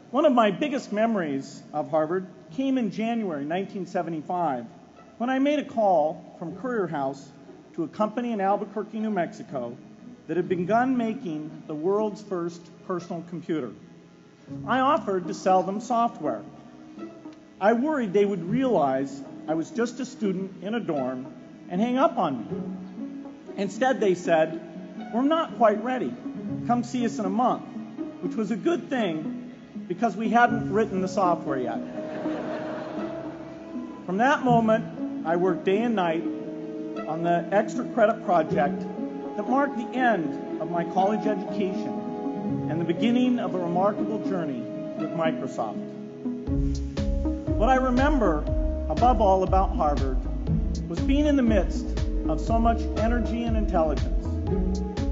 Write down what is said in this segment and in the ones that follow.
One of my biggest memories of Harvard came in January 1975 when I made a call from Courier House to a company in Albuquerque, New Mexico that had begun making the world's first personal computer. I offered to sell them software. I worried they would realize I was just a student in a dorm and hang up on me. Instead, they said, "We're not quite ready. Come see us in a month," which was a good thing because we hadn't written the software yet. From that moment, I worked day and night on the extra credit project that marked the end of my college education and the beginning of a remarkable journey with Microsoft. What I remember above all about Harvard was being in the midst of so much energy and intelligence.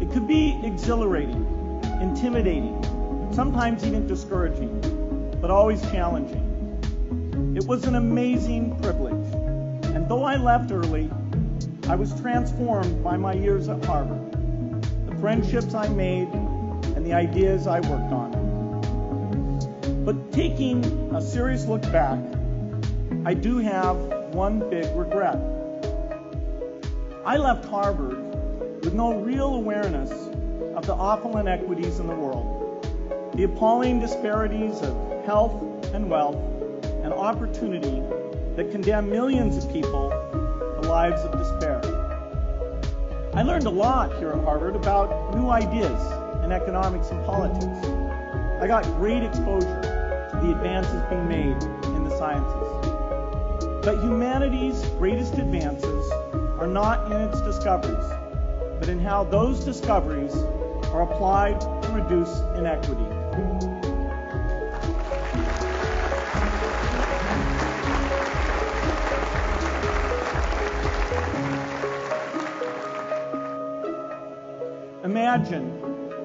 It could be exhilarating, intimidating, sometimes even discouraging, but always challenging. It was an amazing privilege, and though I left early, I was transformed by my years at Harvard, the friendships I made, and the ideas I worked on. But taking a serious look back, I do have one big regret. I left Harvard with no real awareness of the awful inequities in the world, the appalling disparities of health and wealth and opportunity that condemn millions of people to lives of despair. I learned a lot here at Harvard about new ideas in economics and politics. I got great exposure to the advances being made in the sciences. But humanity's greatest advances are not in its discoveries, but in how those discoveries are applied to reduce inequity. Imagine,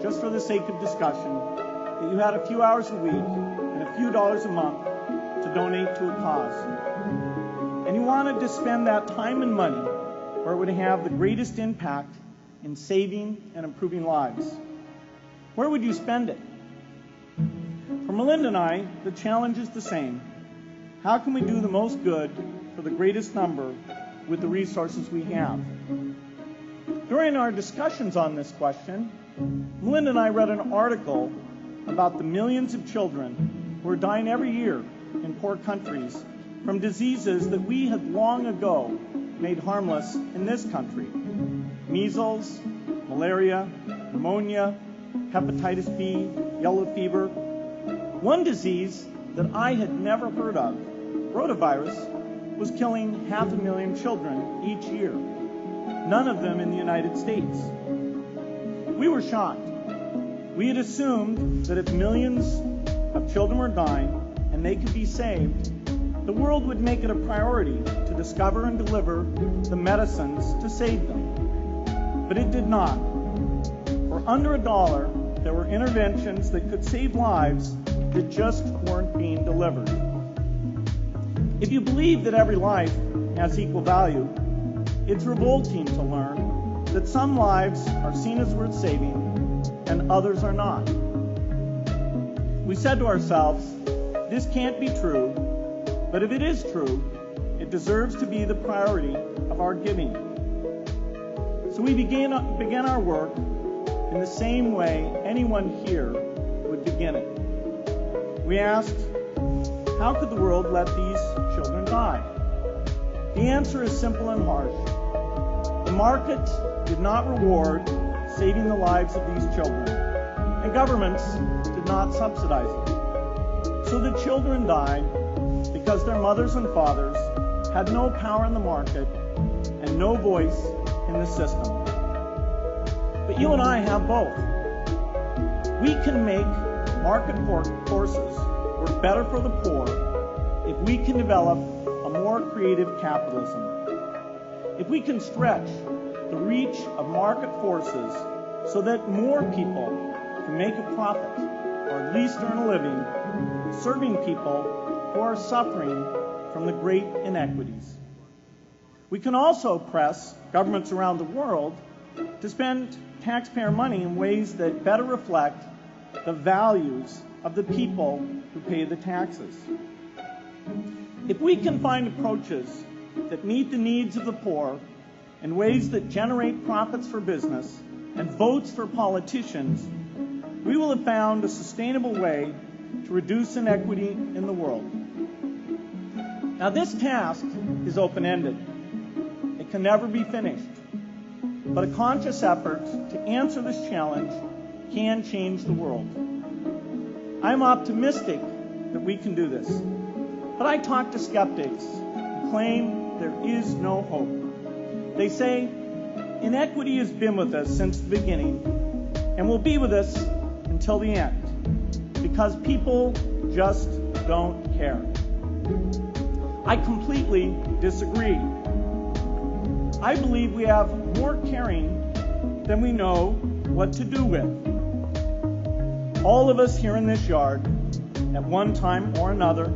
just for the sake of discussion, that you had a few hours a week and a few dollars a month to donate to a cause. And you wanted to spend that time and money where it would have the greatest impact in saving and improving lives. Where would you spend it? For Melinda and I, the challenge is the same. How can we do the most good for the greatest number with the resources we have? During our discussions on this question, Melinda and I read an article about the millions of children who are dying every year in poor countries from diseases that we had long ago made harmless in this country. Measles, malaria, pneumonia, hepatitis B, yellow fever. One disease that I had never heard of, rotavirus, was killing 500,000 children each year. None of them in the United States. We were shocked. We had assumed that if millions of children were dying and they could be saved, the world would make it a priority to discover and deliver the medicines to save them. But it did not. For under $1, there were interventions that could save lives that just weren't being delivered. If you believe that every life has equal value, it's revolting to learn that some lives are seen as worth saving and others are not. We said to ourselves, this can't be true, but if it is true, it deserves to be the priority of our giving. So we began our work in the same way anyone here would begin it. We asked, how could the world let these children die? The answer is simple and harsh. The market did not reward saving the lives of these children, and governments did not subsidize it. So the children died because their mothers and fathers had no power in the market and no voice in the system. But you and I have both. We can make market forces work better for the poor if we can develop a more creative capitalism. If we can stretch the reach of market forces so that more people can make a profit or at least earn a living serving people who are suffering from the great inequities. We can also press governments around the world to spend taxpayer money in ways that better reflect the values of the people who pay the taxes. If we can find approaches that meet the needs of the poor in ways that generate profits for business and votes for politicians, we will have found a sustainable way to reduce inequity in the world. Now, this task is open-ended. It can never be finished. But a conscious effort to answer this challenge can change the world. I'm optimistic that we can do this. But I talk to skeptics who claim there is no hope. They say inequity has been with us since the beginning and will be with us until the end because people just don't care. I completely disagree. I believe we have more caring than we know what to do with. All of us here in this yard, at one time or another,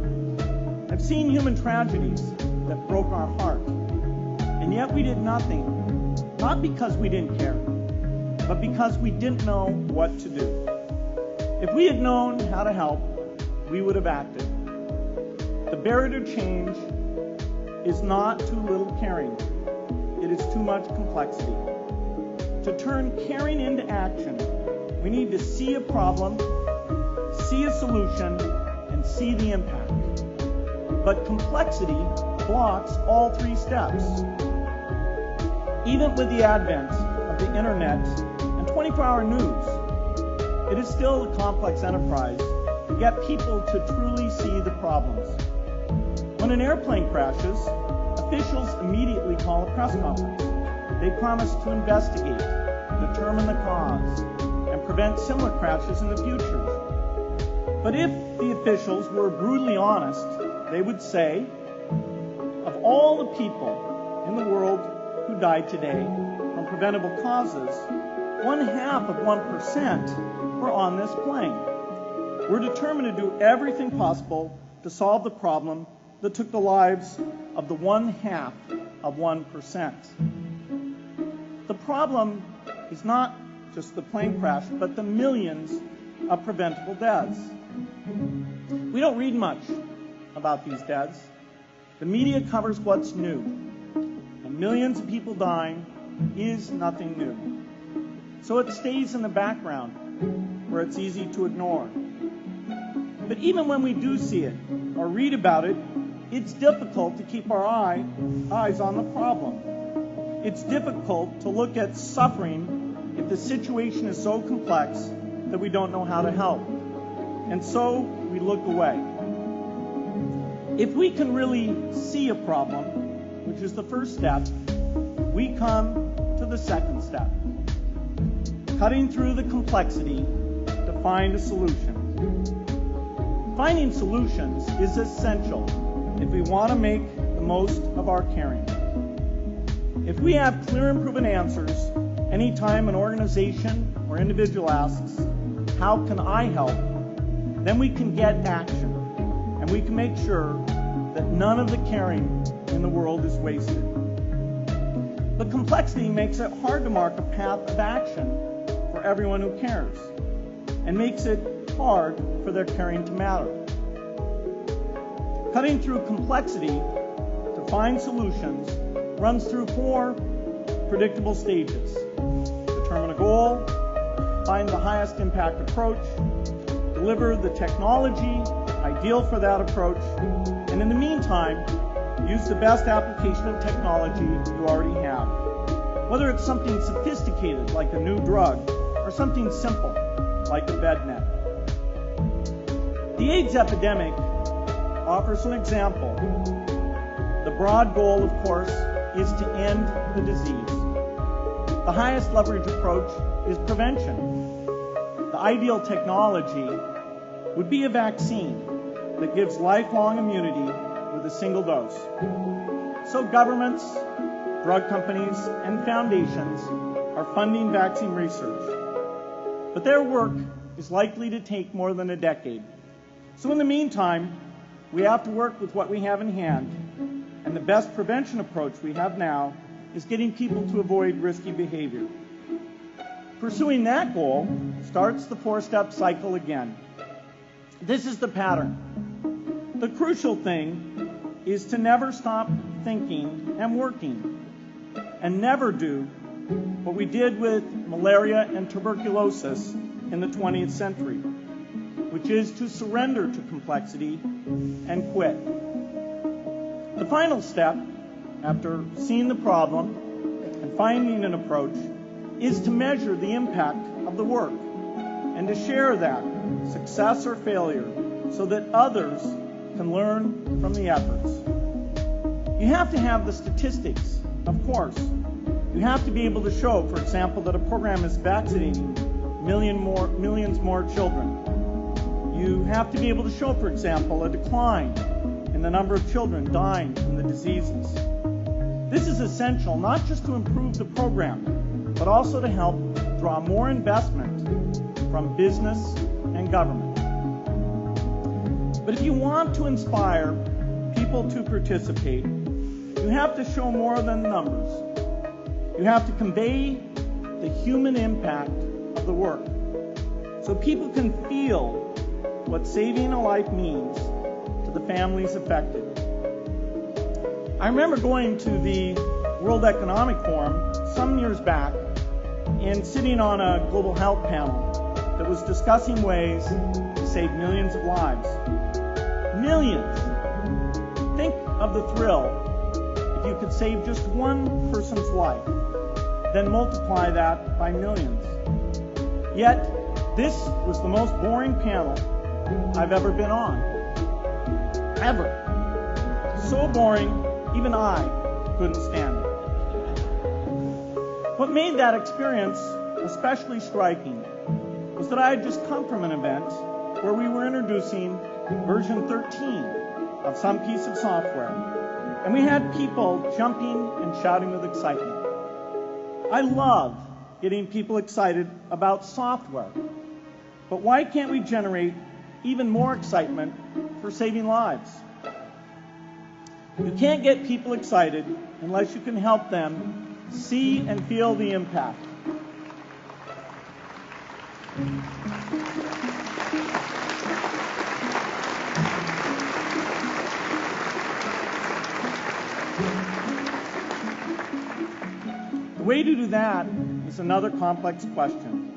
have seen human tragedies that broke our heart. And yet we did nothing, not because we didn't care, but because we didn't know what to do. If we had known how to help, we would have acted. The barrier to change is not too little caring. It is too much complexity. To turn caring into action, we need to see a problem, see a solution, and see the impact. But complexity blocks all three steps. Even with the advent of the internet and 24-hour news, it is still a complex enterprise to get people to truly see the problems. When an airplane crashes, officials immediately call a press conference. They promise to investigate, determine the cause, and prevent similar crashes in the future. But if the officials were brutally honest, they would say, of all the people in the world who died today from preventable causes, 0.5% were on this plane. We're determined to do everything possible to solve the problem that took the lives of the 0.5%. The problem is not just the plane crash, but the millions of preventable deaths. We don't read much about these deaths. The media covers what's new, and millions of people dying is nothing new. So it stays in the background where it's easy to ignore. But even when we do see it or read about it, it's difficult to keep our eyes on the problem. It's difficult to look at suffering if the situation is so complex that we don't know how to help. And so we look away. If we can really see a problem, which is the first step, we come to the second step. Cutting through the complexity to find a solution. Finding solutions is essential if we want to make the most of our caring. If we have clear and proven answers anytime an organization or individual asks, how can I help? Then we can get action, and we can make sure that none of the caring in the world is wasted. But complexity makes it hard to mark a path of action for everyone who cares, and makes it hard for their caring to matter. Cutting through complexity to find solutions runs through 4 predictable stages. Determine a goal, find the highest impact approach, deliver the technology ideal for that approach, and in the meantime, use the best application of technology you already have. Whether it's something sophisticated like a new drug or something simple like a bed net. The AIDS epidemic offers an example. The broad goal, of course, is to end the disease. The highest leverage approach is prevention. The ideal technology would be a vaccine that gives lifelong immunity with a single dose. So governments, drug companies, and foundations are funding vaccine research. But their work is likely to take more than a decade. So in the meantime, we have to work with what we have in hand, and the best prevention approach we have now is getting people to avoid risky behavior. Pursuing that goal starts the 4-step cycle again. This is the pattern. The crucial thing is to never stop thinking and working, and never do what we did with malaria and tuberculosis in the 20th century, which is to surrender to complexity and quit. The final step, after seeing the problem and finding an approach, is to measure the impact of the work and to share that, success or failure, so that others can learn from the efforts. You have to have the statistics, of course. You have to be able to show, for example, that a program is vaccinating millions more children. You have to be able to show, for example, a decline in the number of children dying from the diseases. This is essential not just to improve the program, but also to help draw more investment from business and government. But if you want to inspire people to participate, you have to show more than numbers. You have to convey the human impact of the work so people can feel what saving a life means to the families affected. I remember going to the World Economic Forum some years back and sitting on a global health panel that was discussing ways to save millions of lives. Millions! Think of the thrill if you could save just one person's life, then multiply that by millions. Yet, this was the most boring panel I've ever been on. Ever. So boring, even I couldn't stand it. What made that experience especially striking was that I had just come from an event where we were introducing version 13 of some piece of software, and we had people jumping and shouting with excitement. I love getting people excited about software, but why can't we generate even more excitement for saving lives? You can't get people excited unless you can help them see and feel the impact. The way to do that is another complex question.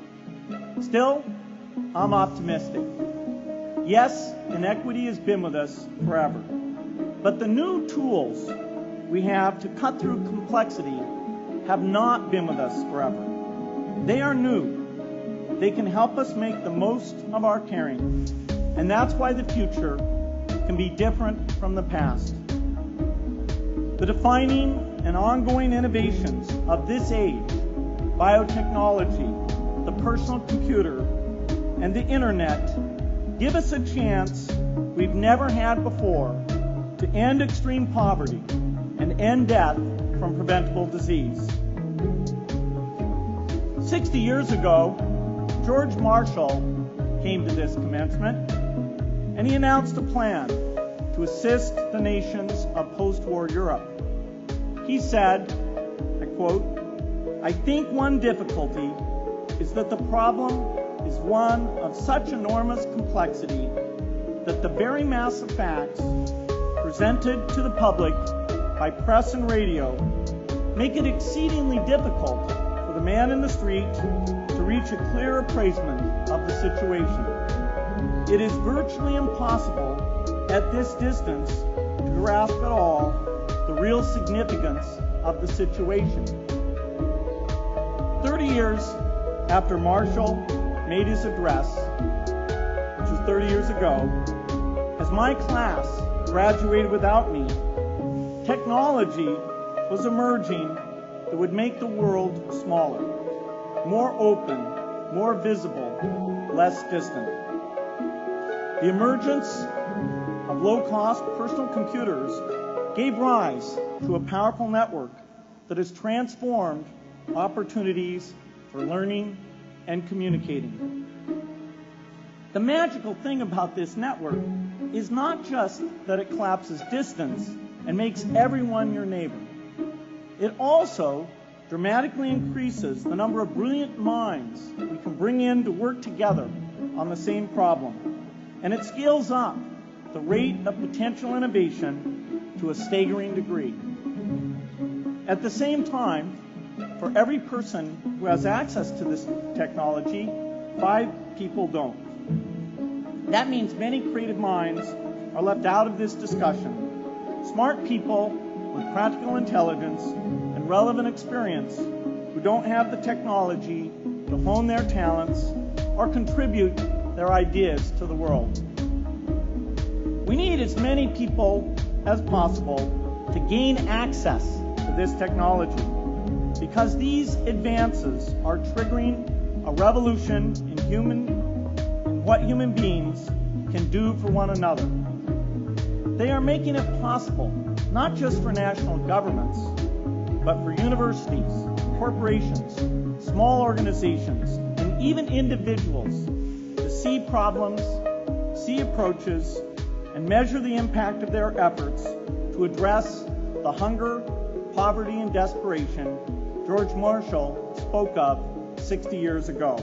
Still, I'm optimistic. Yes, inequity has been with us forever. But the new tools we have to cut through complexity have not been with us forever. They are new. They can help us make the most of our caring. And that's why the future can be different from the past. The defining and ongoing innovations of this age, biotechnology, the personal computer, and the internet, give us a chance we've never had before to end extreme poverty and end death from preventable disease. 60 years ago, George Marshall came to this commencement, and he announced a plan to assist the nations of post-war Europe. He said, I quote, "I think one difficulty is that the problem is one of such enormous complexity that the very mass of facts presented to the public by press and radio make it exceedingly difficult for the man in the street to reach a clear appraisement of the situation. It is virtually impossible at this distance to grasp at all the real significance of the situation." 30 years after Marshall made his address, which was 30 years ago, as my class graduated without me, technology was emerging that would make the world smaller, more open, more visible, less distant. The emergence of low-cost personal computers gave rise to a powerful network that has transformed opportunities for learning and communicating. The magical thing about this network is not just that it collapses distance and makes everyone your neighbor. It also dramatically increases the number of brilliant minds we can bring in to work together on the same problem. and it scales up the rate of potential innovation to a staggering degree. At the same time, for every person who has access to this technology, 5 people don't. That means many creative minds are left out of this discussion. Smart people with practical intelligence and relevant experience who don't have the technology to hone their talents or contribute their ideas to the world. We need as many people as possible to gain access to this technology, because these advances are triggering a revolution in what human beings can do for one another. They are making it possible, not just for national governments, but for universities, corporations, small organizations, and even individuals to see problems, see approaches, and measure the impact of their efforts to address the hunger, poverty, and desperation George Marshall spoke of 60 years ago.